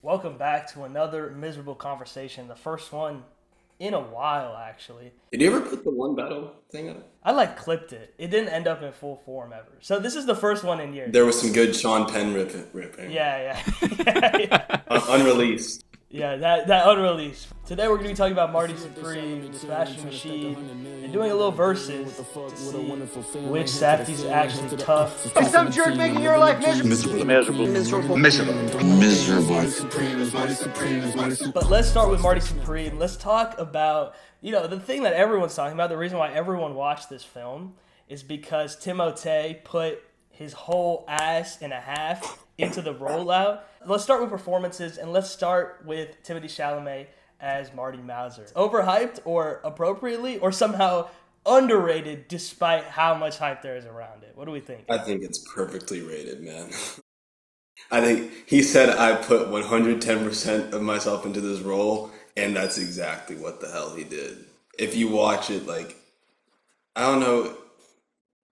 Welcome back to another miserable conversation. The first one in a while, actually. Did you ever put the one battle thing up? I clipped it. It didn't end up in full form ever. So this is the first one in years. There was some good Sean Penn ripping. Yeah, yeah, yeah, Unreleased. yeah. That unreleased. Today we're gonna be talking about Marty Supreme, the Smashing Machine, and doing a little verses to see which Safdie's actually tough. Is some jerk making your life miserable? But let's start with Marty Supreme. Let's talk about, the thing that everyone's talking about, the reason why everyone watched this film is because Timothée put his whole ass and a half into the rollout. Let's start with performances, and let's start with Timothée Chalamet as Marty Mauser. Overhyped or appropriately or somehow underrated despite how much hype there is around it? What do we think? I think it's perfectly rated, man. I think he said I put 110% of myself into this role, and that's exactly what the hell he did. If you watch it, I don't know,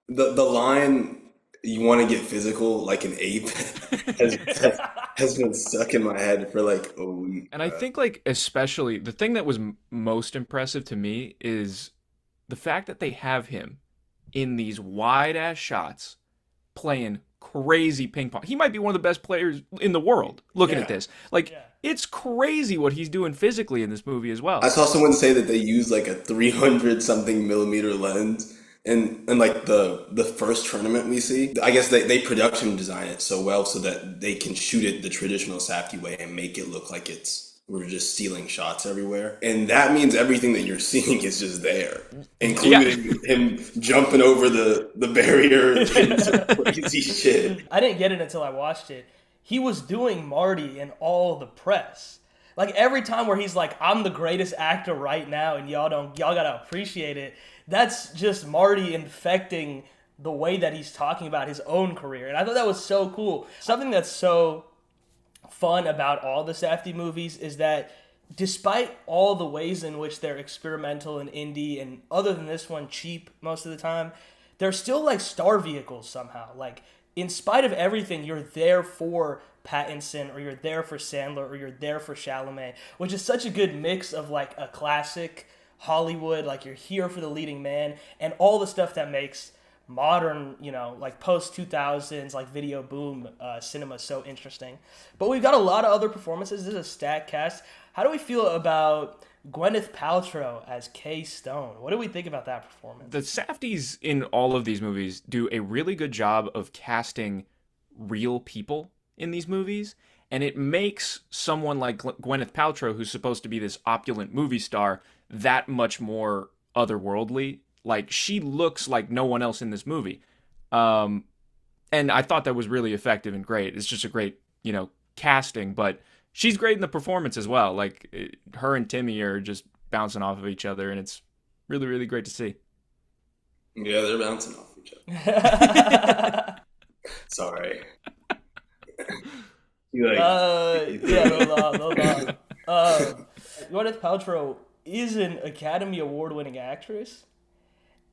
the line "you want to get physical like an ape" has, has been stuck in my head for like a week. And I think, especially the thing that was most impressive to me is the fact that they have him in these wide ass shots playing crazy ping pong. He might be one of the best players in the world looking at this. It's crazy what he's doing physically in this movie as well. I saw someone say that they use like a 300 something millimeter lens. And like the first tournament we see, I guess they production design it so well so that they can shoot it the traditional Safdie way and make it look like we're just stealing shots everywhere. And that means everything that you're seeing is just there, including him jumping over the barrier and some crazy shit. I didn't get it until I watched it. He was doing Marty in all the press. Like every time where he's like, "I'm the greatest actor right now and y'all gotta appreciate it." That's just Marty infecting the way that he's talking about his own career. And I thought that was so cool. Something that's so fun about all the Safdie movies is that despite all the ways in which they're experimental and indie and other than this one cheap most of the time, they're still like star vehicles somehow. Like in spite of everything, you're there for Pattinson or you're there for Sandler or you're there for Chalamet, which is such a good mix of like a classic Hollywood, like you're here for the leading man, and all the stuff that makes modern, like post 2000s, like video boom cinema so interesting. But we've got a lot of other performances. This is a stacked cast. How do we feel about Gwyneth Paltrow as Kay Stone? What do we think about that performance? The Safdies in all of these movies do a really good job of casting real people in these movies, and it makes someone like Gwyneth Paltrow, who's supposed to be this opulent movie star, that much more otherworldly. Like, she looks like no one else in this movie. And I thought that was really effective and great. It's just a great, casting, but she's great in the performance as well. Like, her and Timmy are just bouncing off of each other, and it's really, really great to see. Yeah, they're bouncing off each other. Sorry. No. Gwyneth Paltrow is an Academy Award-winning actress,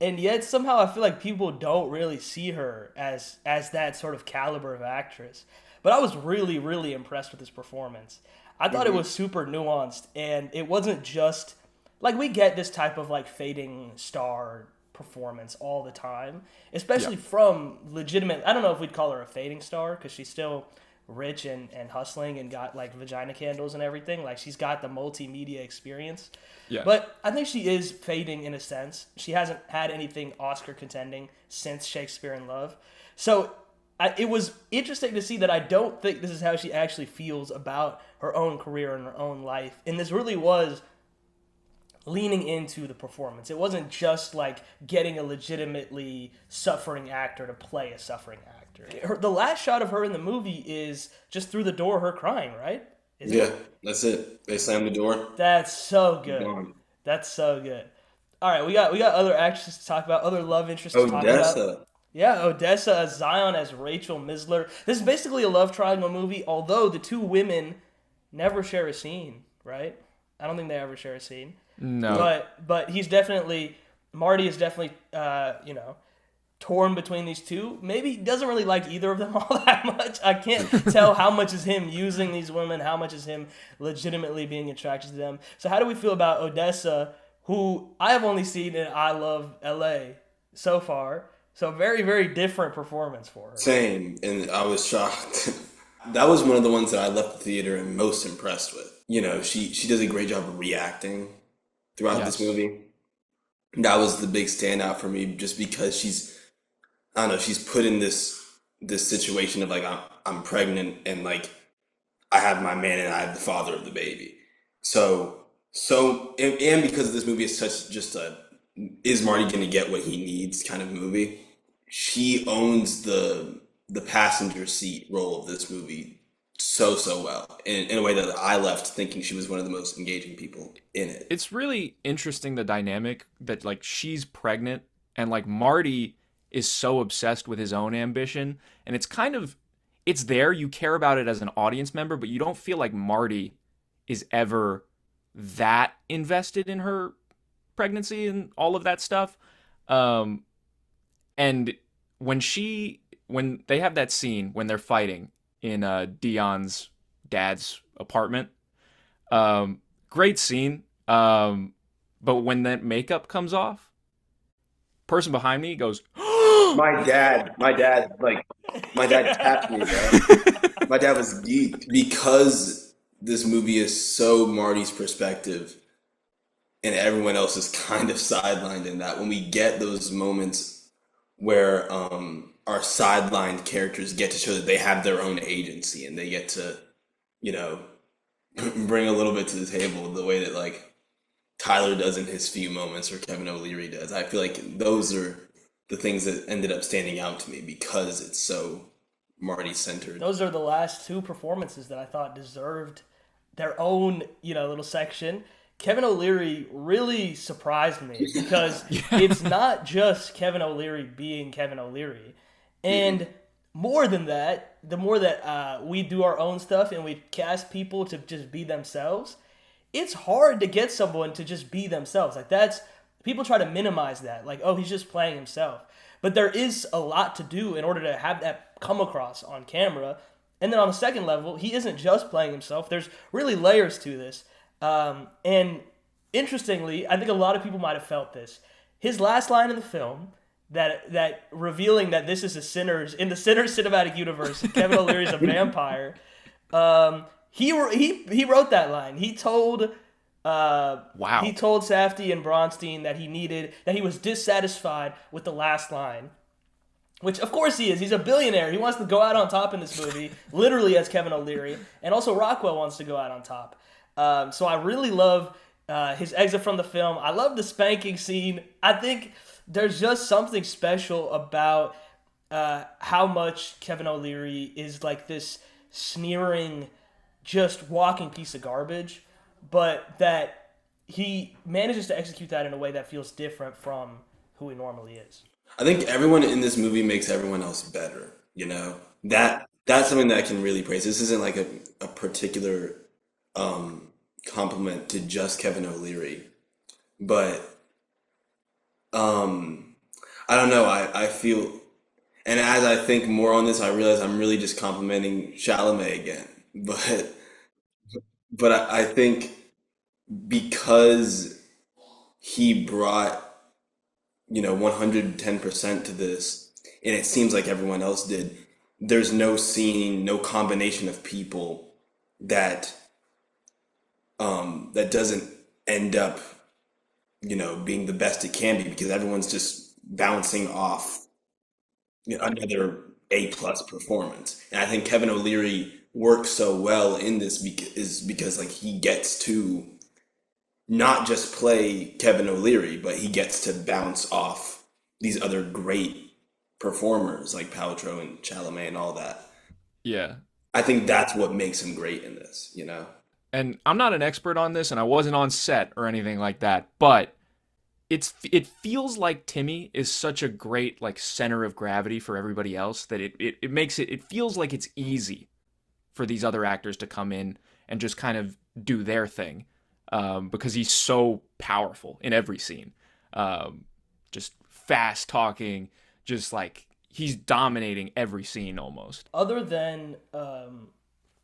and yet somehow I feel like people don't really see her as that sort of caliber of actress. But I was really, really impressed with this performance. I thought it was super nuanced, and it wasn't just like we get this type of like fading star performance all the time, especially from legitimate. I don't know if we'd call her a fading star because she's still rich and hustling and got like vagina candles and everything. Like she's got the multimedia experience. Yeah. But I think she is fading in a sense. She hasn't had anything Oscar contending since Shakespeare in Love. So it was interesting to see that I don't think this is how she actually feels about her own career and her own life. And this really was leaning into the performance. It wasn't just like getting a legitimately suffering actor to play a suffering actor. The last shot of her in the movie is just through the door, her crying, right? That's it. They slammed the door. That's so good. That's so good. All right, we got other actresses to talk about, other love interests to talk about. Yeah, Odessa as Zion as Rachel Misler. This is basically a love triangle movie, although the two women never share a scene, right? I don't think they ever share a scene. No. But Marty is definitely torn between these two. Maybe he doesn't really like either of them all that much. I can't tell how much is him using these women, how much is him legitimately being attracted to them. So how do we feel about Odessa, who I have only seen in I Love LA so far? So very, very different performance for her. Same, and I was shocked. That was one of the ones that I left the theater and most impressed with. You know, she does a great job of reacting throughout this movie. That was the big standout for me, just because she's put in this situation of like, I'm pregnant and like I have my man and I have the father of the baby. So and because this movie is such just is Marty gonna get what he needs kind of movie, she owns the passenger seat role of this movie so well in a way that I left thinking she was one of the most engaging people in it. It's really interesting, the dynamic that like she's pregnant and like Marty is so obsessed with his own ambition, and it's there, you care about it as an audience member, but you don't feel like Marty is ever that invested in her pregnancy and all of that stuff. And when they have that scene when they're fighting in Dion's dad's apartment, great scene. But when that makeup comes off, person behind me goes, my dad tapped me, bro. My dad was geeked because this movie is so Marty's perspective and everyone else is kind of sidelined in that. When we get those moments where our sidelined characters get to show that they have their own agency and they get to, you know, bring a little bit to the table the way that like Tyler does in his few moments or Kevin O'Leary does. I feel like those are the things that ended up standing out to me because it's so Marty centered. Those are the last two performances that I thought deserved their own, little section. Kevin O'Leary really surprised me because it's not just Kevin O'Leary being Kevin O'Leary. And more than that, the more that we do our own stuff and we cast people to just be themselves, it's hard to get someone to just be themselves. Like people try to minimize that. Like, oh, he's just playing himself. But there is a lot to do in order to have that come across on camera. And then on the second level, he isn't just playing himself. There's really layers to this. And interestingly, I think a lot of people might have felt this. His last line in the film, that revealing that this is in the Sinners cinematic universe, Kevin O'Leary's a vampire. He wrote that line. He told He told Safdie and Bronstein that he was dissatisfied with the last line. Which, of course, he is. He's a billionaire. He wants to go out on top in this movie, literally as Kevin O'Leary. And also Rockwell wants to go out on top. So I really love his exit from the film. I love the spanking scene. I think there's just something special about how much Kevin O'Leary is like this sneering, just walking piece of garbage, but that he manages to execute that in a way that feels different from who he normally is. I think everyone in this movie makes everyone else better, That's something that I can really praise. This isn't like a particular compliment to just Kevin O'Leary, but I don't know. I feel, and as I think more on this, I realize I'm really just complimenting Chalamet again. But I think because he brought 110% to this, and it seems like everyone else did. There's no scene, no combination of people that doesn't end up, being the best it can be, because everyone's just bouncing off another A+ performance. And I think Kevin O'Leary works so well in this because like he gets to not just play Kevin O'Leary, but he gets to bounce off these other great performers like Paltrow and Chalamet and all that. Yeah. I think that's what makes him great in this, And I'm not an expert on this, and I wasn't on set or anything like that, but it feels like Timmy is such a great like center of gravity for everybody else that it makes it feels like it's easy for these other actors to come in and just kind of do their thing, because he's so powerful in every scene. Just fast talking, just like he's dominating every scene almost. Other than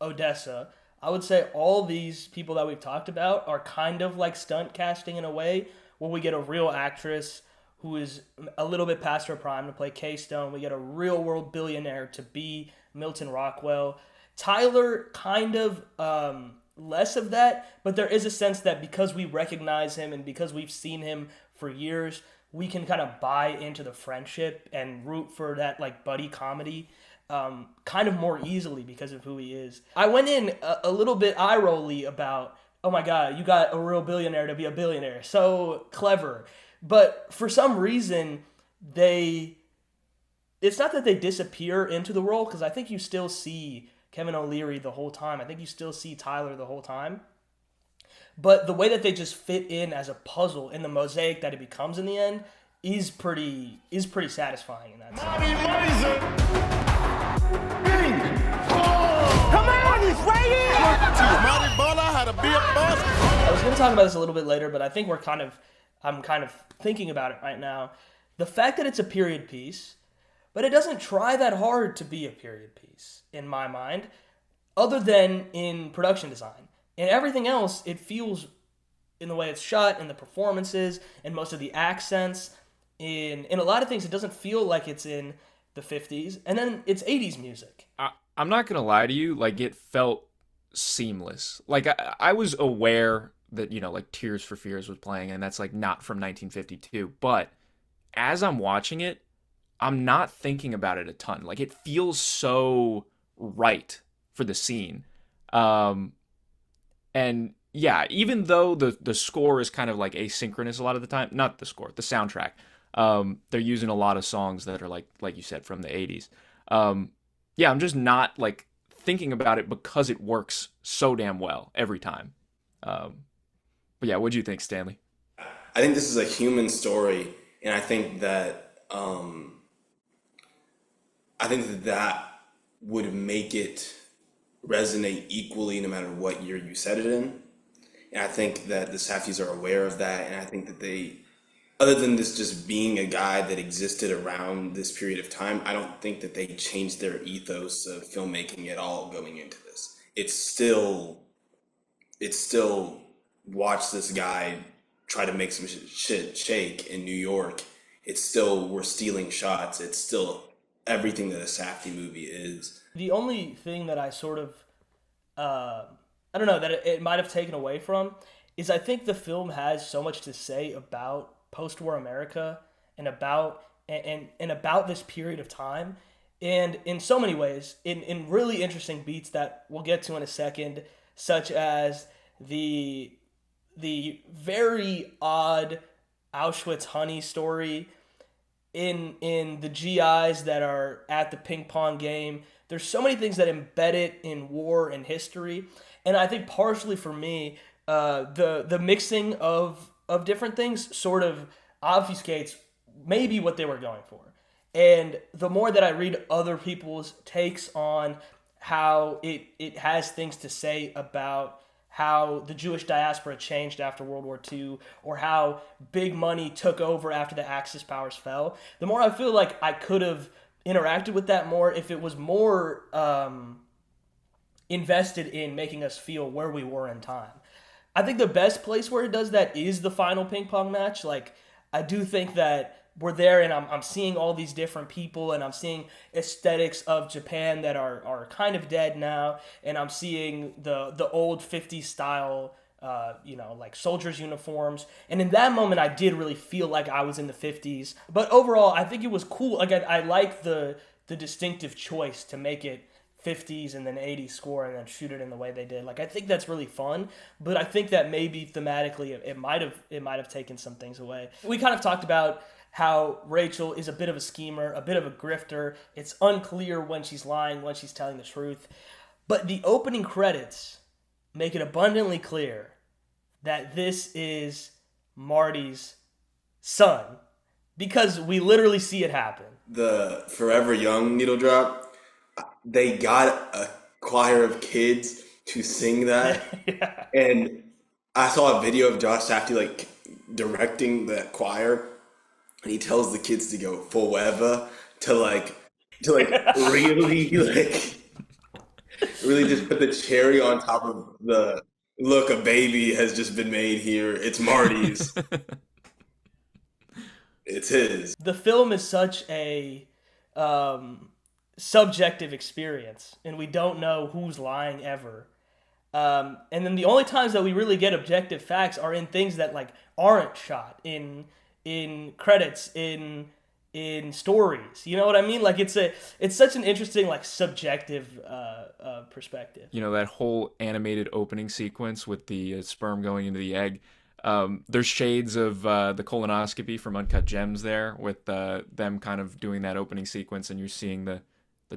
Odessa, I would say all these people that we've talked about are kind of like stunt casting in a way, where we get a real actress who is a little bit past her prime to play Kay Stone. We get a real world billionaire to be Milton Rockwell. Tyler, kind of less of that, but there is a sense that because we recognize him and because we've seen him for years, we can kind of buy into the friendship and root for that like buddy comedy kind of more easily because of who he is. I went in a little bit eye-rolly about, oh my God, you got a real billionaire to be a billionaire. So clever. But for some reason, it's not that they disappear into the role, because I think you still see Kevin O'Leary the whole time. I think you still see Tyler the whole time. But the way that they just fit in as a puzzle in the mosaic that it becomes in the end is pretty satisfying in that sense. Come on, he's right here! Marty Ball how to be a boss. I was going to talk about this a little bit later, but I think I'm kind of thinking about it right now. The fact that it's a period piece, but it doesn't try that hard to be a period piece, in my mind, other than in production design. And everything else, it feels, in the way it's shot, in the performances, and most of the accents, in a lot of things, it doesn't feel like it's in the 50s. And then it's 80s music. I'm not going to lie to you, like, it felt seamless. Like, I was aware that, you know, like, Tears for Fears was playing, and that's, like, not from 1952. But as I'm watching it, I'm not thinking about it a ton. Like, it feels so right for the scene. And yeah, even though the score is kind of like asynchronous a lot of the time, not the score, the soundtrack, they're using a lot of songs that are like you said, from the 80s. Yeah, I'm just not like thinking about it because it works so damn well every time. But yeah, what'd you think, Stanley? I think this is a human story, and I think that that would make it resonate equally no matter what year you set it in. And I think that the Safdies are aware of that, and I think that they, other than this just being a guy that existed around this period of time, I don't think that they changed their ethos of filmmaking at all going into this. It's still watch this guy try to make some shit shake in New York. It's still, we're stealing shots. It's still everything that a Safdie movie is. The only thing that I sort of, I don't know, that it might have taken away from is I think the film has so much to say about post-war America and about this period of time. And in so many ways, in really interesting beats that we'll get to in a second, such as the very odd Auschwitz honey story, in the GIs that are at the ping pong game. There's so many things that embed it in war and history. And I think partially for me, the mixing of different things sort of obfuscates maybe what they were going for. And the more that I read other people's takes on how it has things to say about how the Jewish diaspora changed after World War II, or how big money took over after the Axis powers fell, the more I feel like I could have interacted with that more if it was more invested in making us feel where we were in time. I think the best place where it does that is the final ping pong match. Like, I do think that we're there, and I'm seeing all these different people, and I'm seeing aesthetics of Japan that are kind of dead now, and I'm seeing the old 50s style, like soldiers' uniforms. And in that moment, I did really feel like I was in the 50s. But overall, I think it was cool. Like, I like the distinctive choice to make it 50s and then 80s score and then shoot it in the way they did. Like, I think that's really fun, but I think that maybe thematically it might have taken some things away. We kind of talked about how Rachel is a bit of a schemer, a bit of a grifter. It's unclear when she's lying, when she's telling the truth. But the opening credits make it abundantly clear that this is Marty's son, because we literally see it happen. The Forever Young needle drop, they got a choir of kids to sing that. Yeah. And I saw a video of Josh Safdie like directing that choir. and he tells the kids to go forever to really really just put the cherry on top of the look, a baby has just been made here. It's Marty's. It's his. The film is such a subjective experience, and we don't know who's lying ever. And then the only times that we really get objective facts are in things that like aren't shot in credits in stories. You know what I mean? Like it's such an interesting like subjective perspective. You know, that whole animated opening sequence with the sperm going into the egg. There's shades of the colonoscopy from Uncut Gems there with them kind of doing that opening sequence, and you're seeing the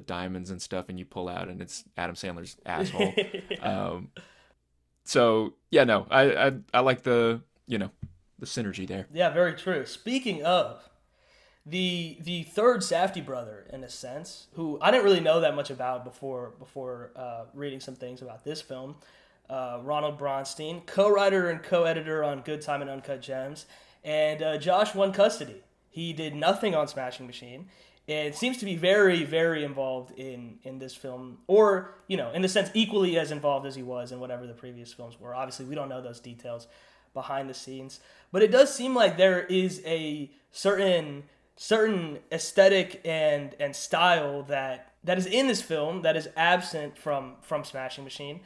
diamonds and stuff, and you pull out, and it's Adam Sandler's asshole. So yeah, no, I like the synergy there. Yeah, very true. Speaking of the third Safdie brother, in a sense, who I didn't really know that much about before reading some things about this film. Ronald Bronstein, co-writer and co-editor on Good Time and Uncut Gems, and Josh won custody. He did nothing on Smashing Machine, and seems to be very, very involved in this film, or, in the sense, equally as involved as he was in whatever the previous films were. Obviously, we don't know those details behind the scenes, but it does seem like there is a certain aesthetic and style that is in this film that is absent from Smashing Machine.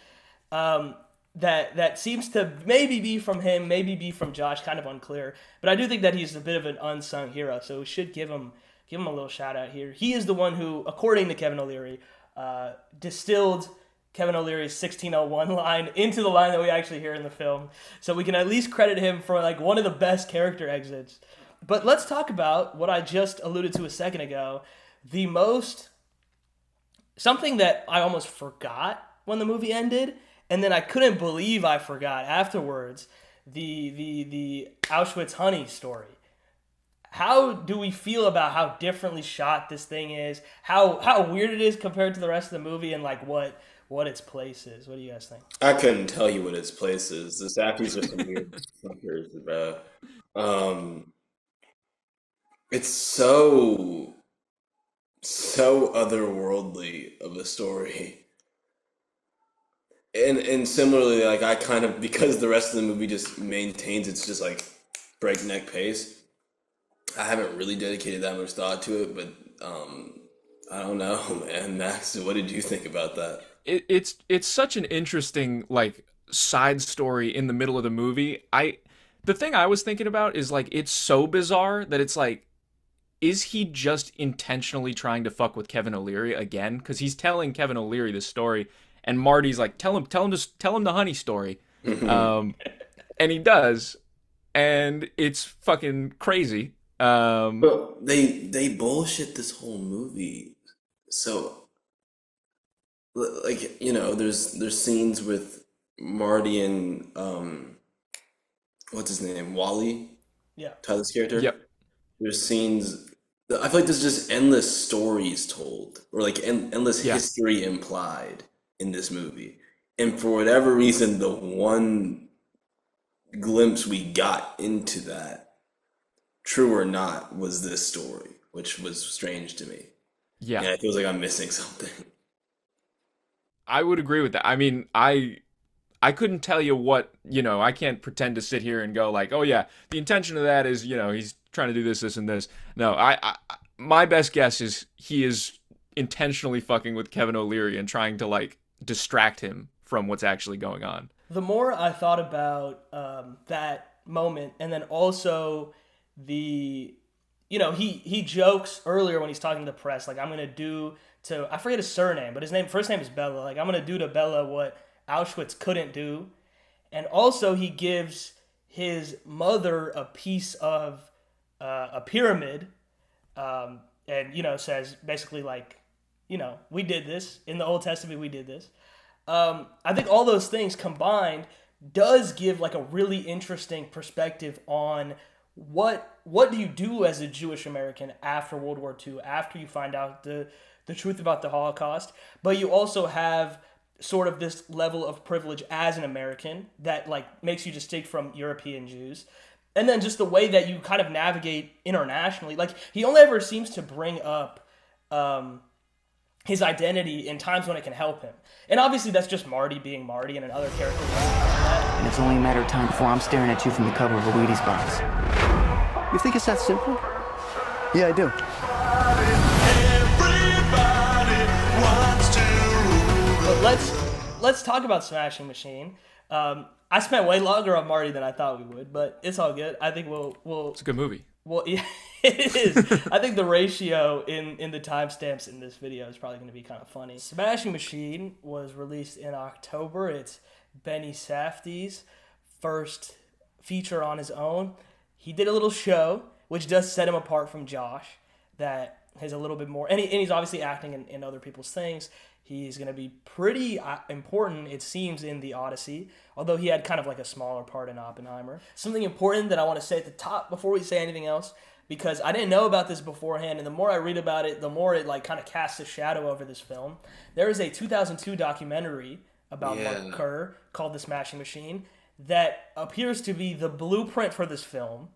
That seems to maybe be from him, maybe be from Josh, kind of unclear. But I do think that he's a bit of an unsung hero, so we should give him a little shout out here. He is the one who, according to Kevin O'Leary, distilled Kevin O'Leary's 1601 line into the line that we actually hear in the film. So we can at least credit him for like one of the best character exits. But let's talk about what I just alluded to a second ago. Something that I almost forgot when the movie ended, and then I couldn't believe I forgot afterwards, the Auschwitz honey story. How do we feel about how differently shot this thing is? How weird it is compared to the rest of the movie, and like what its place is? What do you guys think? I couldn't tell you what its place is. The Safdies are some weird fuckers, bro. It's so otherworldly of a story. And similarly, like I kind of, because the rest of the movie just maintains its just like breakneck pace, I haven't really dedicated that much thought to it, but I don't know, man. Max, what did you think about that? It's such an interesting like side story in the middle of the movie. The thing I was thinking about is like it's so bizarre that it's like, is he just intentionally trying to fuck with Kevin O'Leary again? Because he's telling Kevin O'Leary this story, and Marty's like, tell him the honey story, and he does, and it's fucking crazy. But they bullshit this whole movie. So, like, there's scenes with Marty and what's his name, Wally, Yeah. Tyler's character. Yep. There's scenes. I feel like there's just endless stories told, or like endless history implied in this movie. And for whatever reason, the one glimpse we got into that, true or not, was this story, which was strange to me. Yeah. And it feels like I'm missing something. I would agree with that. I mean, I couldn't tell you what, I can't pretend to sit here and go like, oh yeah, the intention of that is, he's trying to do this, and this. No, my best guess is he is intentionally fucking with Kevin O'Leary and trying to like distract him from what's actually going on. The more I thought about that moment, and then also he jokes earlier when he's talking to the press, like, I'm gonna do to, I forget his surname, but first name is Bella. Like, I'm gonna do to Bella what Auschwitz couldn't do. And also he gives his mother a piece of a pyramid, and says basically like, we did this in the Old Testament. We did this. I think all those things combined does give like a really interesting perspective on what do you do as a Jewish American after World War II, after you find out the truth about the Holocaust, but you also have sort of this level of privilege as an American that like makes you distinct from European Jews. And then just the way that you kind of navigate internationally. Like, he only ever seems to bring up his identity in times when it can help him. And obviously that's just Marty being Marty, and another character. And it's only a matter of time before I'm staring at you from the cover of a Wheaties box. You think it's that simple? Yeah, I do. But let's talk about Smashing Machine. I spent way longer on Marty than I thought we would, but it's all good. I think we'll It's a good movie. Well, yeah, it is. I think the ratio in the timestamps in this video is probably going to be kind of funny. Smashing Machine was released in October. It's Benny Safdie's first feature on his own. He did a little show, which does set him apart from Josh, that has a little bit more, and he's obviously acting in other people's things. He's going to be pretty important, it seems, in The Odyssey, although he had kind of like a smaller part in Oppenheimer. Something important that I want to say at the top before we say anything else, because I didn't know about this beforehand, and the more I read about it, the more it like kind of casts a shadow over this film. There is a 2002 documentary about Mark Kerr called The Smashing Machine that appears to be the blueprint for this film,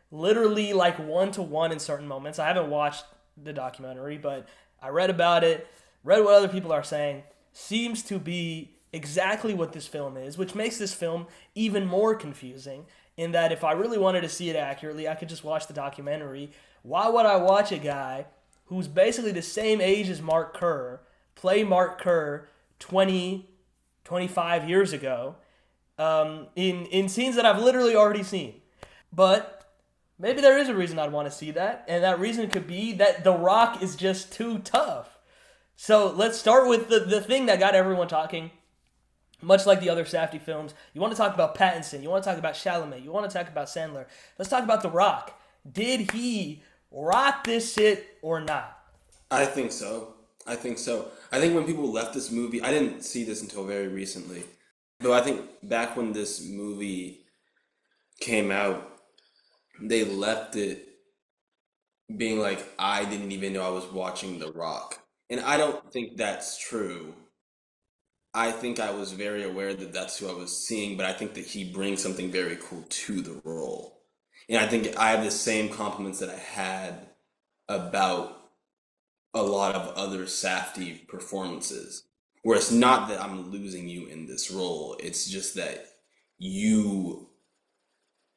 literally like one-to-one in certain moments. I haven't watched the documentary, but I read about it, read what other people are saying, seems to be exactly what this film is, which makes this film even more confusing in that if I really wanted to see it accurately, I could just watch the documentary. Why would I watch a guy who's basically the same age as Mark Kerr play Mark Kerr 20, 25 years ago in scenes that I've literally already seen? But maybe there is a reason I'd want to see that, and that reason could be that The Rock is just too tough. So let's start with the thing that got everyone talking, much like the other Safdie films. You want to talk about Pattinson, you want to talk about Chalamet, you want to talk about Sandler. Let's talk about The Rock. Did he rock this shit or not? I think so. I think when people left this movie, I didn't see this until very recently. Though I think back when this movie came out, they left it being like, I didn't even know I was watching The Rock. And I don't think that's true. I think I was very aware that that's who I was seeing, but I think that he brings something very cool to the role. And I think I have the same compliments that I had about a lot of other Safdie performances, where it's not that I'm losing you in this role, it's just that you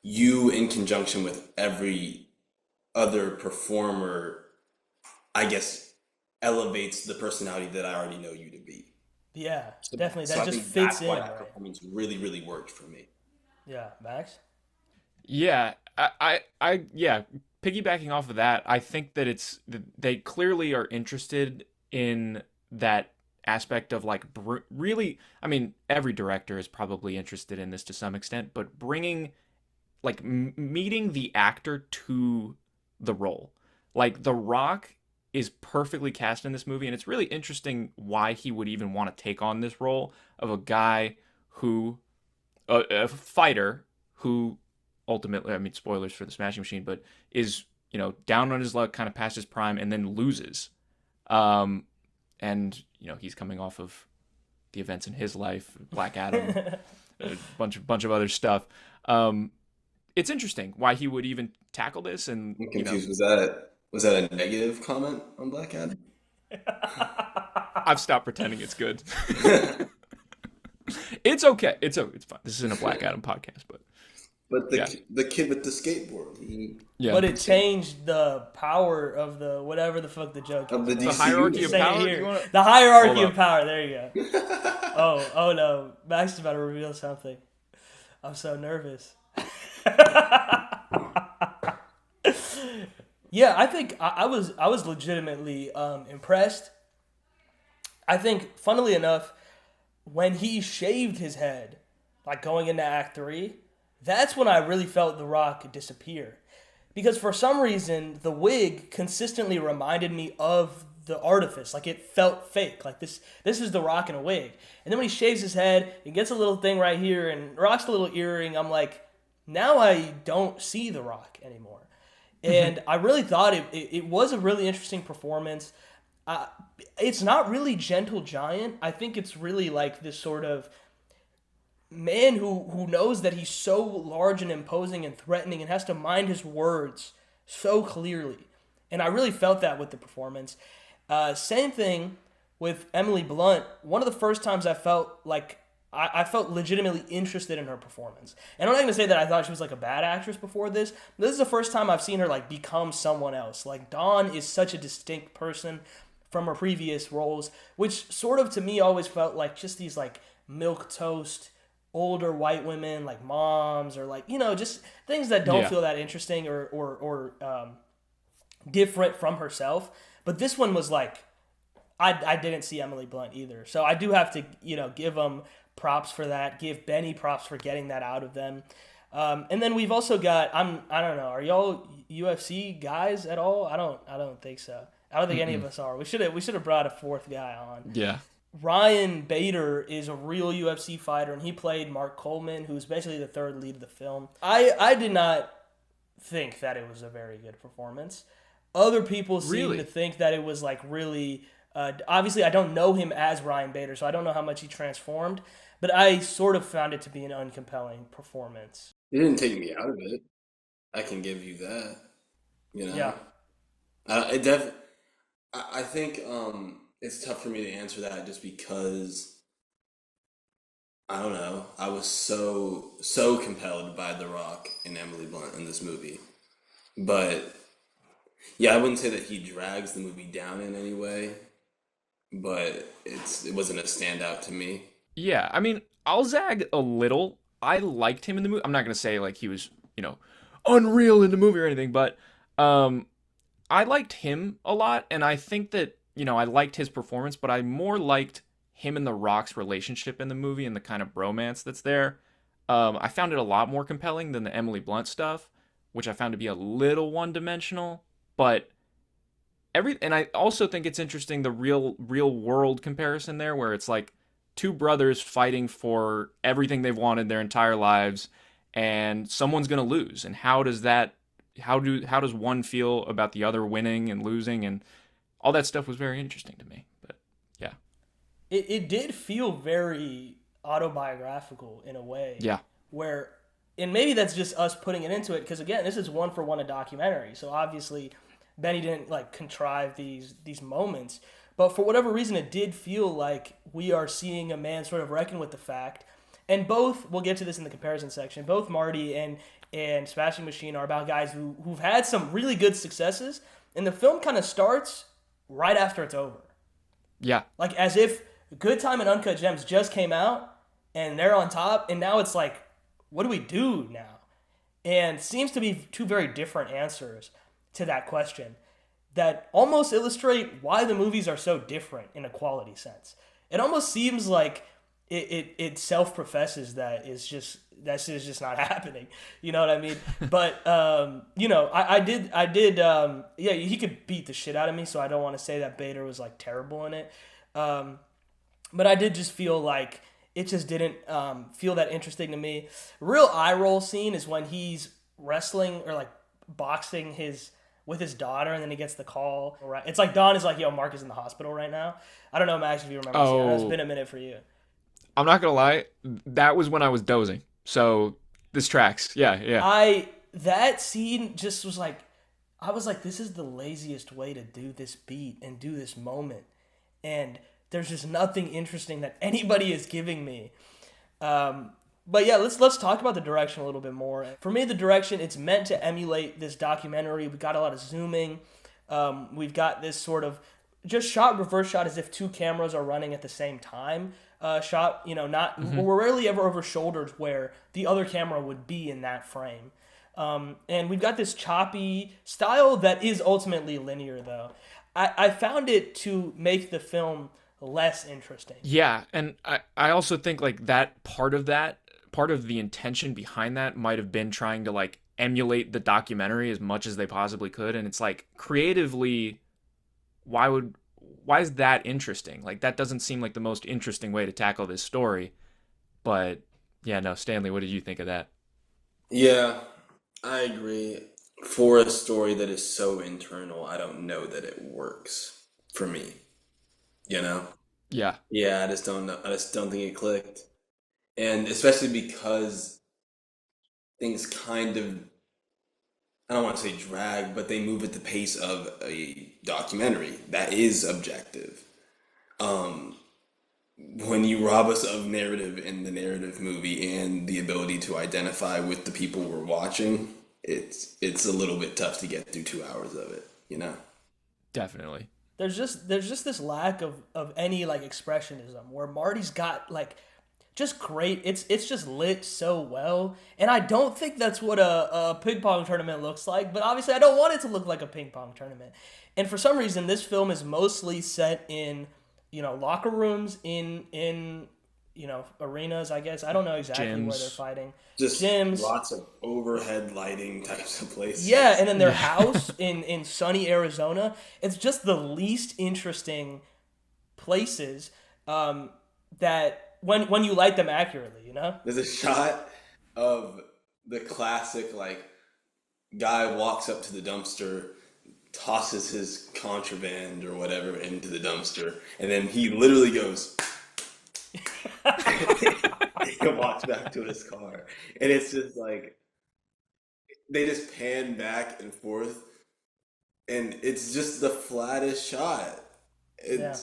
in conjunction with every other performer, I guess, elevates the personality that I already know you to be. Yeah, definitely. So That I just think fits that's in. why that Right? performance really worked for me. Yeah, Max? Yeah, I piggybacking off of that, I think that they clearly are interested in that aspect of like really, I mean, every director is probably interested in this to some extent, but bringing like meeting the actor to the role. Like The Rock is perfectly cast in this movie, and it's really interesting why he would even want to take on this role of a guy who, a fighter who ultimately, I mean, spoilers for The Smashing Machine, but is, down on his luck, kind of past his prime, and then loses. And, he's coming off of the events in his life, Black Adam, a bunch of other stuff. It's interesting why he would even tackle this. And I'm confused. Was that a negative comment on Black Adam? I've stopped pretending it's good. It's okay. It's fine. This isn't a Black Adam podcast, but the kid with the skateboard. But it changed the power of the whatever the fuck the joke of is. the hierarchy of Say it power. here. The hierarchy of power. There you go. oh no, Max is about to reveal something. I'm so nervous. Yeah, I think I was legitimately impressed. I think, funnily enough, when he shaved his head, like going into Act 3, that's when I really felt The Rock disappear. Because for some reason, the wig consistently reminded me of the artifice. Like, it felt fake. Like, this is The Rock in a wig. And then when he shaves his head, he gets a little thing right here and rocks the little earring. I'm like, now I don't see The Rock anymore. And I really thought it was a really interesting performance. It's not really Gentle Giant. I think it's really like this sort of man who knows that he's so large and imposing and threatening and has to mind his words so clearly. And I really felt that with the performance. Same thing with Emily Blunt. One of the first times I felt like I felt legitimately interested in her performance. And I'm not going to say that I thought she was like a bad actress before this. This is the first time I've seen her like become someone else. Like Dawn is such a distinct person from her previous roles, which sort of to me always felt like just these like milquetoast older white women, like moms, or like, you know, just things that don't feel that interesting or different from herself. But this one was like, I didn't see Emily Blunt either. So I do have to, you know, give them props for that. Give Benny props for getting that out of them. And then we've also got, I don't know, are y'all UFC guys at all? I don't think so. I don't think any of us are. We should have brought a fourth guy on. Yeah. Ryan Bader is a real UFC fighter, and he played Mark Coleman, who's basically the third lead of the film. I did not think that it was a very good performance. Other people seem to think that it was like really... obviously, I don't know him as Ryan Bader, so I don't know how much he transformed, but I sort of found it to be an uncompelling performance. It didn't take me out of it. I can give you that. You know? Yeah. I think it's tough for me to answer that just because I don't know. I was so compelled by The Rock and Emily Blunt in this movie. But yeah, I wouldn't say that he drags the movie down in any way, but it wasn't a standout to me. Yeah, I mean, I'll zag a little. I liked him in the movie. I'm not going to say like he was, you know, unreal in the movie or anything, but I liked him a lot, and I think that, you know, I liked his performance, but I more liked him and The Rock's relationship in the movie and the kind of bromance that's there. I found it a lot more compelling than the Emily Blunt stuff, which I found to be a little one-dimensional, but and I also think it's interesting the real world comparison there, where it's like two brothers fighting for everything they've wanted their entire lives, and someone's going to lose. And how does one feel about the other winning and losing, and all that stuff was very interesting to me. But yeah, it did feel very autobiographical in a way. Yeah. Where, and maybe that's just us putting it into it, because again, this is one for one a documentary, so obviously Benny didn't like contrive these moments, but for whatever reason, it did feel like we are seeing a man sort of reckon with the fact. And both, we'll get to this in the comparison section, both Marty and Smashing Machine are about guys who've had some really good successes, and the film kind of starts right after it's over. Yeah. Like as if Good Time and Uncut Gems just came out, and they're on top, and now it's like, what do we do now? And seems to be two very different answers to that question that almost illustrate why the movies are so different in a quality sense. It almost seems like it self-professes that shit is just not happening. You know what I mean? But, you know, I did, yeah, he could beat the shit out of me, so I don't want to say that Bader was, like, terrible in it. But I did just feel like it just didn't feel that interesting to me. Real eye roll scene is when he's wrestling or, like, boxing with his daughter, and then he gets the call. Right? It's like Don is like, yo, Mark is in the hospital right now. I don't know, Max, if you remember seeing that. It's been a minute for you. I'm not gonna lie, that was when I was dozing. So this tracks. Yeah. That scene just was like, I was like, this is the laziest way to do this beat and do this moment, and there's just nothing interesting that anybody is giving me. But yeah, let's talk about the direction a little bit more. For me, the direction, it's meant to emulate this documentary. We've got a lot of zooming. We've got this sort of just reverse shot as if two cameras are running at the same time. Shot, you know, we're rarely ever over shoulders where the other camera would be in that frame. And we've got this choppy style that is ultimately linear, though. I found it to make the film less interesting. Yeah, and I also think like part of the intention behind that might have been trying to like emulate the documentary as much as they possibly could, and it's like creatively, why is that interesting? Like that doesn't seem like the most interesting way to tackle this story. But yeah, no, Stanley, what did you think of that? Yeah, I agree. For a story that is so internal, I don't know that it works for me. You know? Yeah. Yeah, I just don't know. I just don't think it clicked. And especially because things kind of, I don't want to say drag, but they move at the pace of a documentary that is objective. Um, when you rob us of narrative in the narrative movie and the ability to identify with the people we're watching, it's a little bit tough to get through 2 hours of it, you know? Definitely. There's just this lack of any like expressionism where Marty's got like just great. It's just lit so well, and I don't think that's what a ping pong tournament looks like. But obviously, I don't want it to look like a ping pong tournament. And for some reason, this film is mostly set in locker rooms, in arenas. I guess I don't know exactly where they're Gyms. fighting. Just Gyms. lots of overhead lighting types of places. Yeah, and then their house in sunny Arizona. It's just the least interesting places that when you light them accurately, There's a shot of the classic, like, guy walks up to the dumpster, tosses his contraband or whatever into the dumpster, and then he literally goes and walks back to his car. And it's just like, they just pan back and forth, and it's just the flattest shot. Yeah.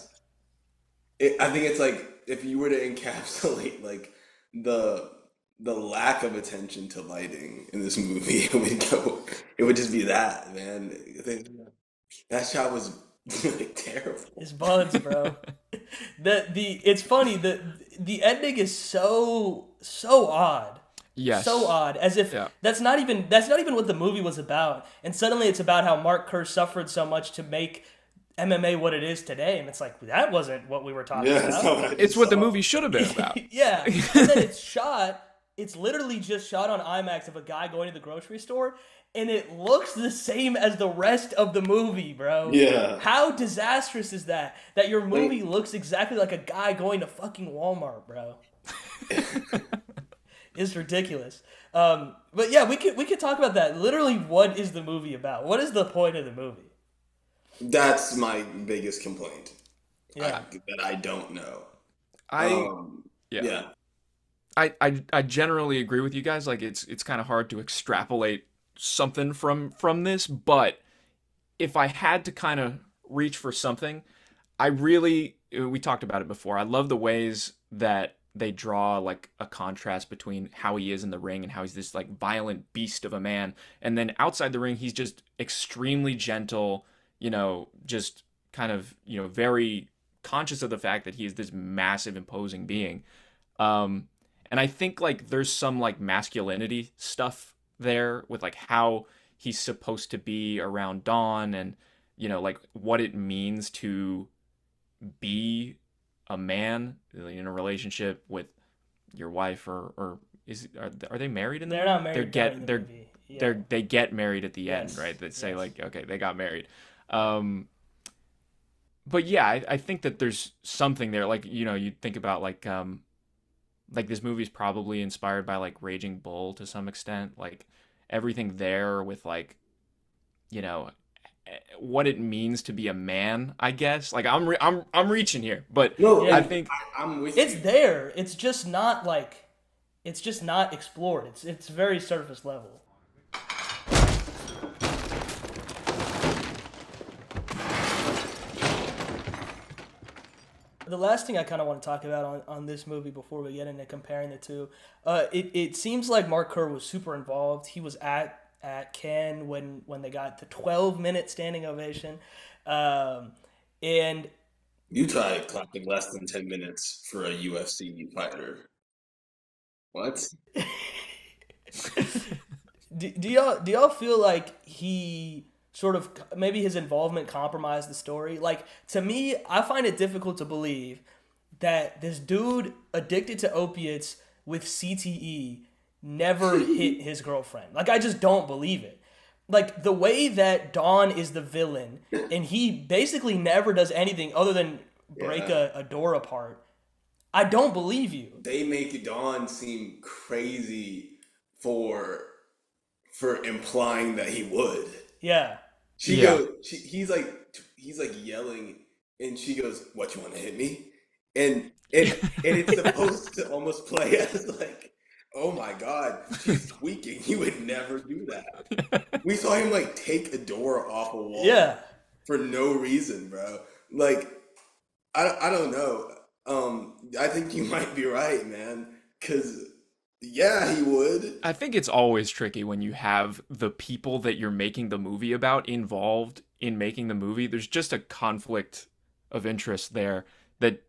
I think it's like if you were to encapsulate like the the lack of attention to lighting in this movie, it would just be that, man. That shot was like terrible. It's bugs, bro. It's funny the ending is so odd. Yes. So odd, as if Yeah. that's not even what the movie was about. And suddenly it's about how Mark Kerr suffered so much to make MMA what it is today, and it's like that wasn't what we were talking Yeah, that's not about. what I It's what the saw. movie should have been about. Yeah, and then it's literally just shot on IMAX of a guy going to the grocery store, and it looks the same as the rest of the movie, bro. Yeah. How disastrous is that? That your movie looks exactly like a guy going to fucking Walmart, bro. It's ridiculous. But yeah, we could talk about that. Literally, what is the movie about? What is the point of the movie? That's my biggest complaint. Yeah. That I don't know. Yeah. Yeah. I generally agree with you guys. Like it's kind of hard to extrapolate something from this, but if I had to kind of reach for something, we talked about it before. I love the ways that they draw like a contrast between how he is in the ring and how he's this like violent beast of a man, and then outside the ring he's just extremely gentle, just kind of, very conscious of the fact that he is this massive imposing being. And I think like there's some like masculinity stuff there with like how he's supposed to be around Dawn, and like what it means to be a man in a relationship with your wife, or are they married in the They're movie? not married. in the movie. Yeah. They get married at the end, Yes, right? That say yes. like, okay, they got married. But yeah, I think that there's something there. Like, you think about like this movie's probably inspired by like Raging Bull to some extent. Like everything there with like, what it means to be a man, I guess. Like I'm reaching here, but No, Yeah. I think I'm with It's you. there. It's just not explored. It's very surface level. The last thing I kind of want to talk about on this movie before we get into comparing the two, it seems like Mark Kerr was super involved. He was at Cannes when they got the 12-minute standing ovation, and You tried clapping less than 10 minutes for a UFC fighter. What? do y'all feel like he sort of maybe his involvement compromised the story? Like, to me, I find it difficult to believe that this dude addicted to opiates with CTE never hit his girlfriend. Like, I just don't believe it. Like, the way that Dawn is the villain and he basically never does anything other than break Yeah. a door apart, I don't believe you. They make Dawn seem crazy for implying that he would. Yeah. He's like yelling, and she goes, "What, you want to hit me?" and it's supposed to almost play as like, oh my God, she's tweaking. He would never do that. We saw him like take a door off a wall Yeah. for no reason, bro. Like, I don't know. I think you might be right, man. Cause yeah, he would. I think it's always tricky when you have the people that you're making the movie about involved in making the movie. There's just a conflict of interest there that,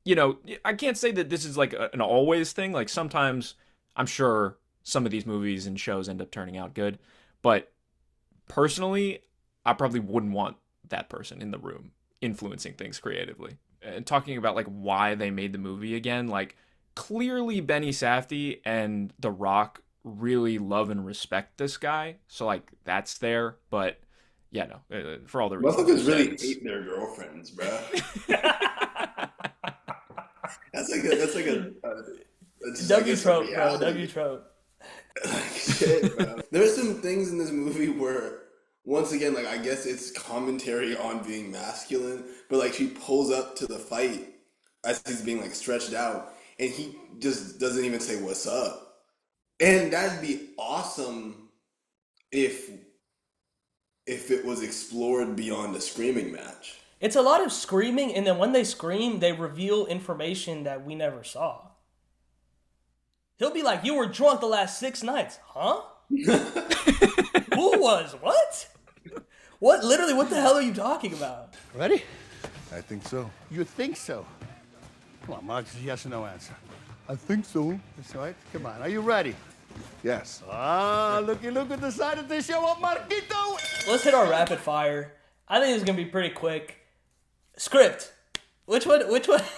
you know, I can't say that this is like an always thing. Like sometimes I'm sure some of these movies and shows end up turning out good, but personally, I probably wouldn't want that person in the room influencing things creatively. And talking about like why they made the movie again, like clearly Benny Safdie and The Rock really love and respect this guy, so like that's there. But yeah, no, for all the reasons. Motherfuckers really hate their girlfriends, bro. that's like a W trope, bro. W trope. Shit, bro. There's some things in this movie where, once again, like I guess it's commentary on being masculine, but like she pulls up to the fight as he's being like stretched out, and he just doesn't even say what's up. And that'd be awesome if it was explored beyond a screaming match. It's a lot of screaming, and then when they scream, they reveal information that we never saw. He'll be like, "You were drunk the last 6 nights." Huh? Who was? What? What? Literally, what the hell are you talking about? Ready? I think so. You think so? Come on, Mark, it's a yes or no answer. I think so. That's right. Come on, are you ready? Yes. Ah, looky, look who decided to show up, Marquito! Let's hit our rapid fire. I think it's gonna be pretty quick. Script. Which one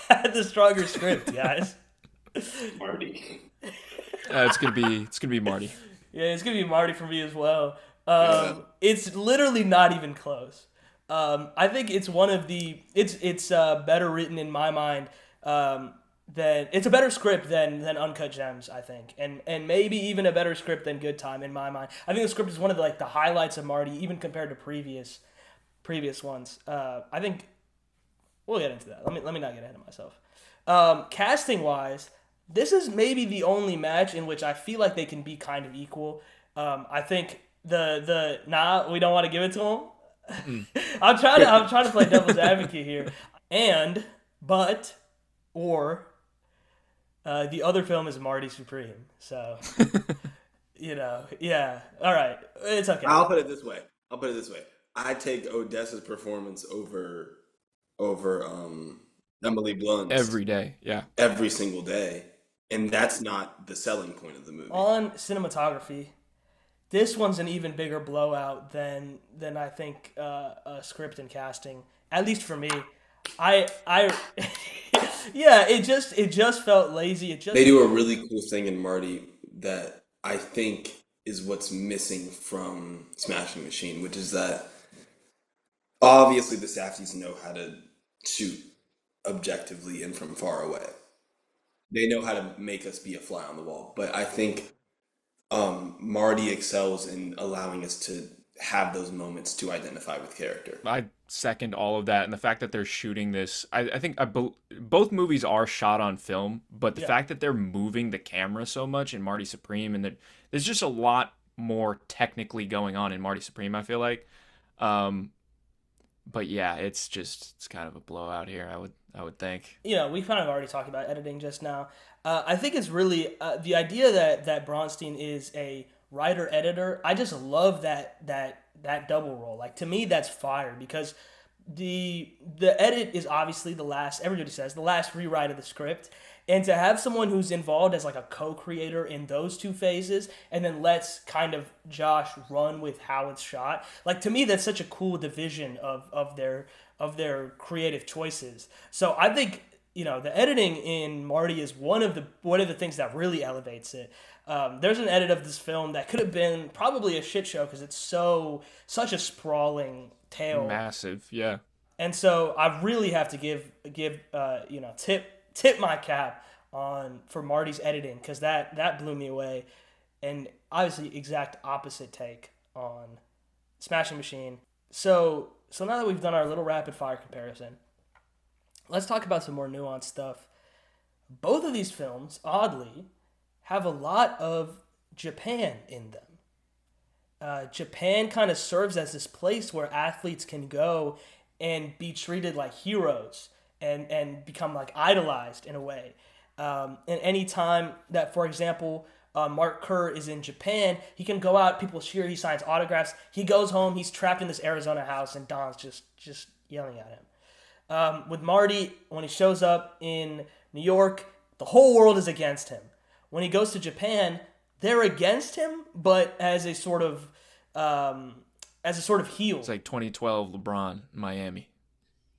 had the stronger script, guys? Marty. It's gonna be Marty. Yeah, it's gonna be Marty for me as well. It's literally not even close. I think it's one of the it's better written in my mind. Than it's a better script than Uncut Gems, I think, and maybe even a better script than Good Time in my mind. I think the script is one of the highlights of Marty, even compared to previous ones. I think we'll get into that. Let me not get ahead of myself. Casting wise, this is maybe the only match in which I feel like they can be kind of equal. I think we don't want to give it to them. I'm trying to play devil's advocate here, the other film is Marty Supreme. So, yeah. All right, it's okay. I'll put it this way. I take Odessa's performance over Emily Blunt's Every day, yeah. every single day, and that's not the selling point of the movie. On cinematography, this one's an even bigger blowout than I think script and casting. At least for me, I yeah, it just felt lazy. They do a really cool thing in Marty that I think is what's missing from Smashing Machine, which is that obviously the Safdies know how to shoot objectively and from far away. They know how to make us be a fly on the wall. But I think Marty excels in allowing us to have those moments to identify with character. I second all of that, and the fact that they're shooting this, I think both movies are shot on film, but the fact that they're moving the camera so much in Marty Supreme, and there's just a lot more technically going on in Marty Supreme, I feel like. But yeah, it's kind of a blowout here, I would think. We kind of already talked about editing just now. I think it's really the idea that Bronstein is a writer-editor. I just love that double role. Like, to me, that's fire, because the edit is obviously everybody says the last rewrite of the script, and to have someone who's involved as like a co-creator in those two phases, and then lets kind of Josh run with how it's shot. Like, to me, that's such a cool division of their creative choices. So I think the editing in Marty is one of the things that really elevates it. There's an edit of this film that could have been probably a shit show because it's such a sprawling tale, massive, yeah. And so I really have to give tip my cap for Marty's editing, because that blew me away, and obviously exact opposite take on Smashing Machine. So now that we've done our little rapid fire comparison, Let's talk about some more nuanced stuff. Both of these films, oddly, have a lot of Japan in them. Japan kind of serves as this place where athletes can go and be treated like heroes and become like idolized in a way. And any time that, for example, Mark Kerr is in Japan, he can go out, people cheer, he signs autographs. He goes home, he's trapped in this Arizona house, and Don's just yelling at him. With Marty, when he shows up in New York, the whole world is against him. When he goes to Japan, they're against him, but as a sort of heel. It's like 2012 LeBron, Miami.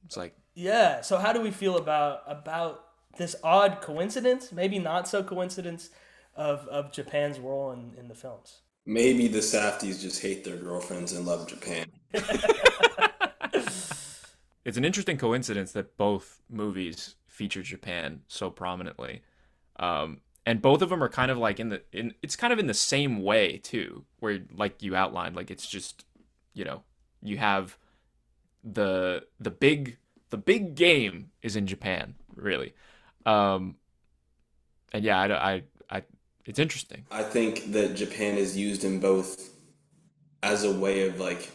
It's like, yeah. So how do we feel about this odd coincidence, maybe not so coincidence, of Japan's role in the films? Maybe the Safdies just hate their girlfriends and love Japan. it's an interesting coincidence that both movies feature Japan so prominently. And both of them are kind of like it's kind of in the same way too, where like you outlined, like it's just, you have the big game is in Japan, really. And yeah, I it's interesting. I think that Japan is used in both as a way of like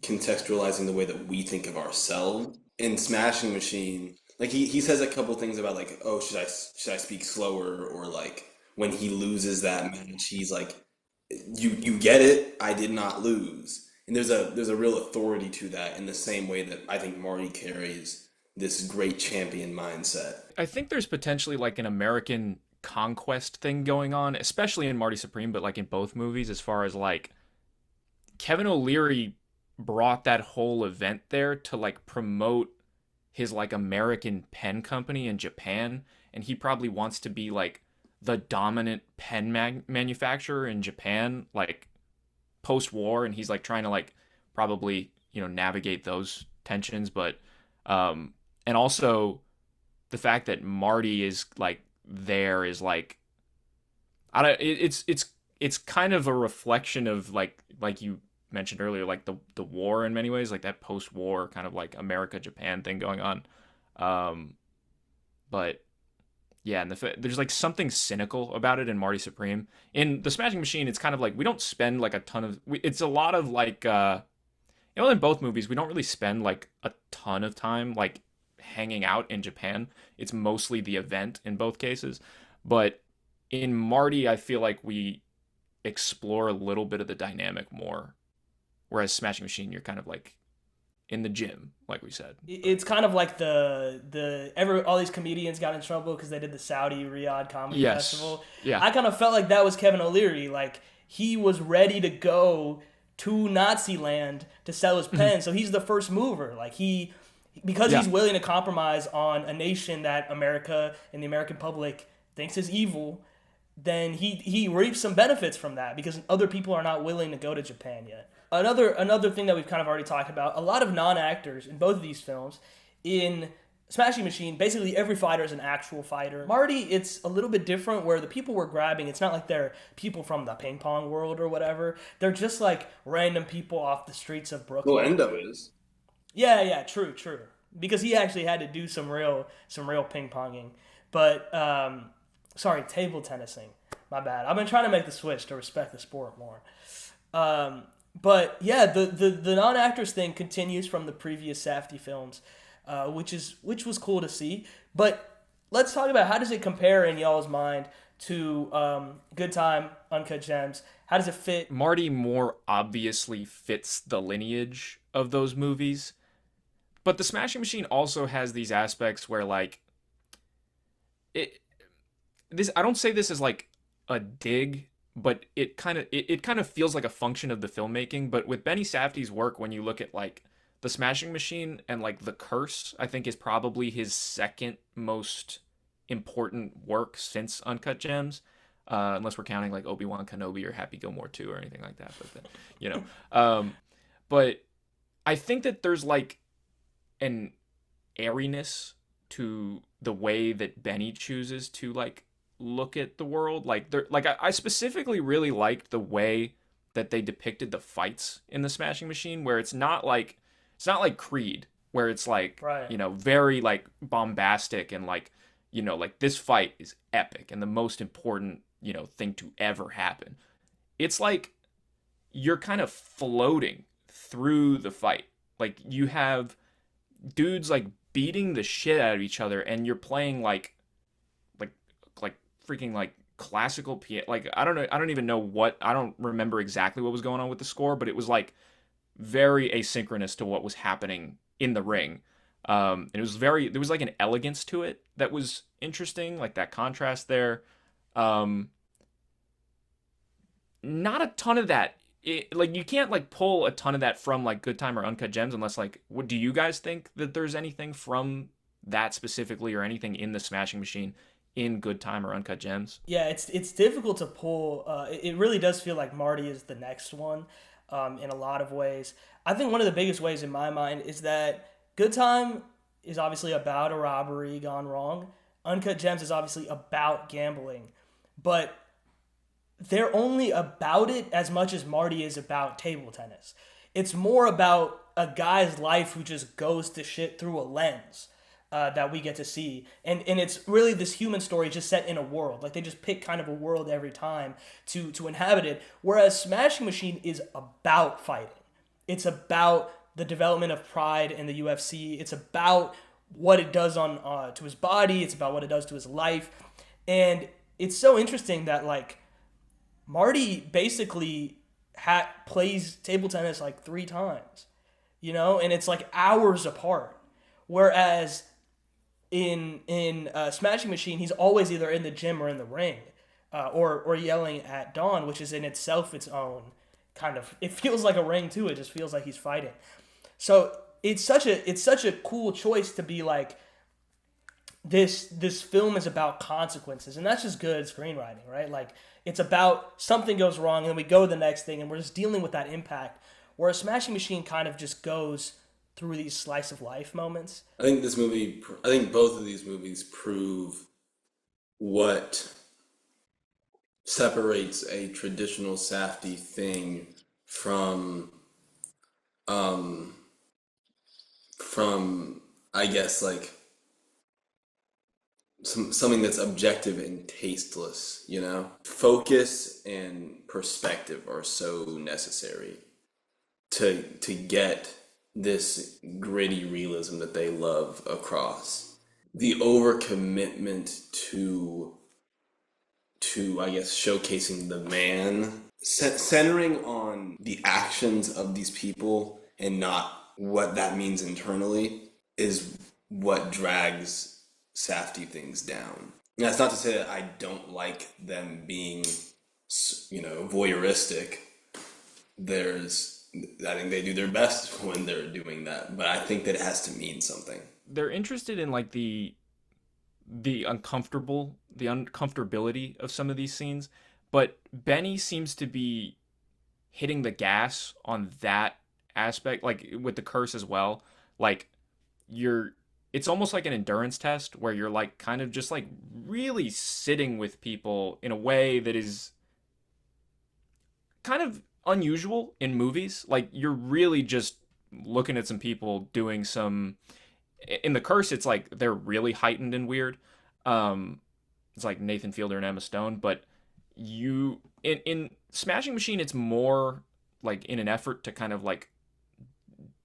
contextualizing the way that we think of ourselves. In Smashing Machine, like he says a couple things about like, oh, should I speak slower, or like when he loses that match, he's like, you get it, I did not lose. And there's a real authority to that, in the same way that I think Marty carries this great champion mindset. I think there's potentially like an American conquest thing going on, especially in Marty Supreme, but like in both movies, as far as like Kevin O'Leary brought that whole event there to like promote his like American pen company in Japan, and he probably wants to be like the dominant pen manufacturer in Japan, like post-war, and he's like trying to like probably navigate those tensions, but and also the fact that Marty is like there is like, it's kind of a reflection of like you mentioned earlier, like the war in many ways, like that post-war kind of like America-Japan thing going on. But yeah, and there's like something cynical about it in Marty Supreme. In The Smashing Machine, it's kind of like we don't spend like a ton of, it's a lot of like, in both movies, we don't really spend like a ton of time like hanging out in Japan. It's mostly the event in both cases. But in Marty, I feel like we explore a little bit of the dynamic more. Whereas Smashing Machine, you're kind of like in the gym, like we said. It's kind of like all these comedians got in trouble because they did the Saudi Riyadh Comedy Festival. Yeah. I kind of felt like that was Kevin O'Leary. Like he was ready to go to Nazi land to sell his pen, so he's the first mover. Like because he's willing to compromise on a nation that America and the American public thinks is evil, then he reaps some benefits from that because other people are not willing to go to Japan yet. Another thing that we've kind of already talked about, a lot of non-actors in both of these films. In Smashing Machine, basically every fighter is an actual fighter. Marty, it's a little bit different, where the people we're grabbing, it's not like they're people from the ping pong world or whatever. They're just like random people off the streets of Brooklyn. Well, Endo is. Yeah, true. Because he actually had to do some real ping ponging. But, table tennising. My bad. I've been trying to make the switch to respect the sport more. But yeah, the non-actors thing continues from the previous Safdie films, which was cool to see. But let's talk about, how does it compare in y'all's mind to Good Time, Uncut Gems? How does it fit? Marty more obviously fits the lineage of those movies, but The Smashing Machine also has these aspects where like I don't say this as like a dig, but it kind of feels like a function of the filmmaking. But with Benny Safdie's work, when you look at like The Smashing Machine and like The Curse, I think is probably his second most important work since Uncut Gems, unless we're counting like Obi-Wan Kenobi or Happy Gilmore 2 or anything like that. But then, but I think that there's like an airiness to the way that Benny chooses to like look at the world. Like I specifically really liked the way that they depicted the fights in The Smashing Machine, where it's not like Creed, where it's like, Right. very like bombastic and like, like this fight is epic and the most important, thing to ever happen. It's like you're kind of floating through the fight. Like you have dudes like beating the shit out of each other and you're playing like like freaking like classical piano. Like I don't know, I don't remember exactly what was going on with the score, but it was like very asynchronous to what was happening in the ring. And there was like an elegance to it that was interesting, like that contrast there. Not a ton of that. Like you can't like pull a ton of that from like Good Time or Uncut Gems unless like, what do you guys think that there's anything from that specifically or anything in the Smashing Machine in Good Time or Uncut Gems? Yeah, it's difficult to pull. It really does feel like Marty is the next one, in a lot of ways. I think one of the biggest ways in my mind is that Good Time is obviously about a robbery gone wrong. Uncut Gems is obviously about gambling, but they're only about it as much as Marty is about table tennis. It's more about a guy's life who just goes to shit through a lens that we get to see. And it's really this human story just set in a world. Like they just pick kind of a world every time to inhabit it. Whereas Smashing Machine is about fighting. It's about the development of Pride in the UFC. It's about what it does on to his body. It's about what it does to his life. And it's so interesting that like Marty basically plays table tennis like 3 times, and it's like hours apart. Whereas in Smashing Machine, he's always either in the gym or in the ring, or yelling at Dawn, which is in itself its own kind of. It feels like a ring too. It just feels like he's fighting. So it's such a cool choice to be like, this film is about consequences, and that's just good screenwriting, right? Like it's about something goes wrong, and then we go to the next thing, and we're just dealing with that impact. Whereas Smashing Machine kind of just goes through these slice of life moments. I think both of these movies prove what separates a traditional Safdie thing from I guess like something that's objective and tasteless, Focus and perspective are so necessary to get this gritty realism that they love across. The overcommitment to I guess showcasing the man, centering on the actions of these people and not what that means internally is what drags Safdie things down. And that's not to say that I don't like them being, voyeuristic. I think they do their best when they're doing that, but I think that it has to mean something. They're interested in like the uncomfortability of some of these scenes, but Benny seems to be hitting the gas on that aspect, like with the curse as well. Like it's almost like an endurance test where you're like kind of just like really sitting with people in a way that is kind of unusual in movies. Like you're really just looking at some people doing some. In the curse, it's like they're really heightened and weird. It's like Nathan Fielder and Emma Stone, but in Smashing Machine, it's more like in an effort to kind of like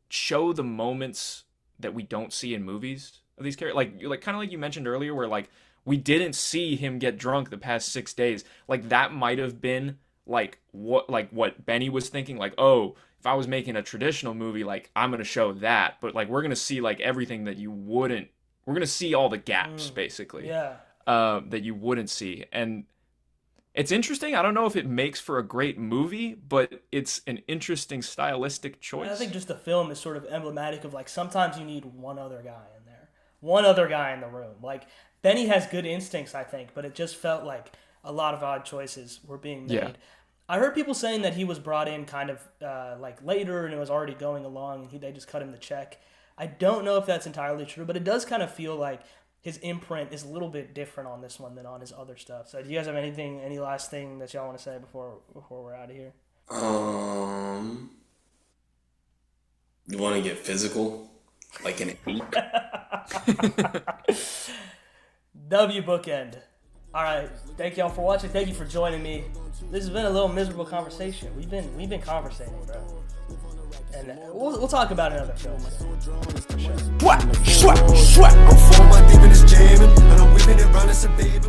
show the moments that we don't see in movies of these characters. Like kind of like you mentioned earlier, where like we didn't see him get drunk the past 6 days. Like that might have been like what Benny was thinking. Like, oh, if I was making a traditional movie, like I'm gonna show that, but like we're gonna see like everything that you wouldn't. We're gonna see all the gaps basically. Yeah. That you wouldn't see, and it's interesting. I don't know if it makes for a great movie, but it's an interesting stylistic choice. I think just the film is sort of emblematic of like sometimes you need one other guy in there, one other guy in the room. Like Benny has good instincts, I think, but it just felt like a lot of odd choices were being made. Yeah. I heard people saying that he was brought in kind of like later and it was already going along and they just cut him the check. I don't know if that's entirely true, but it does kind of feel like his imprint is a little bit different on this one than on his other stuff. So do you guys have any last thing that y'all want to say before we're out of here? You want to get physical? like an 8. W bookend. All right, thank y'all for watching. Thank you for joining me. This has been a little miserable conversation. We've been conversating, bro. And we'll talk about it in other films. I'm 4 months deep in this jamming, and I'm whipping it round as a baby.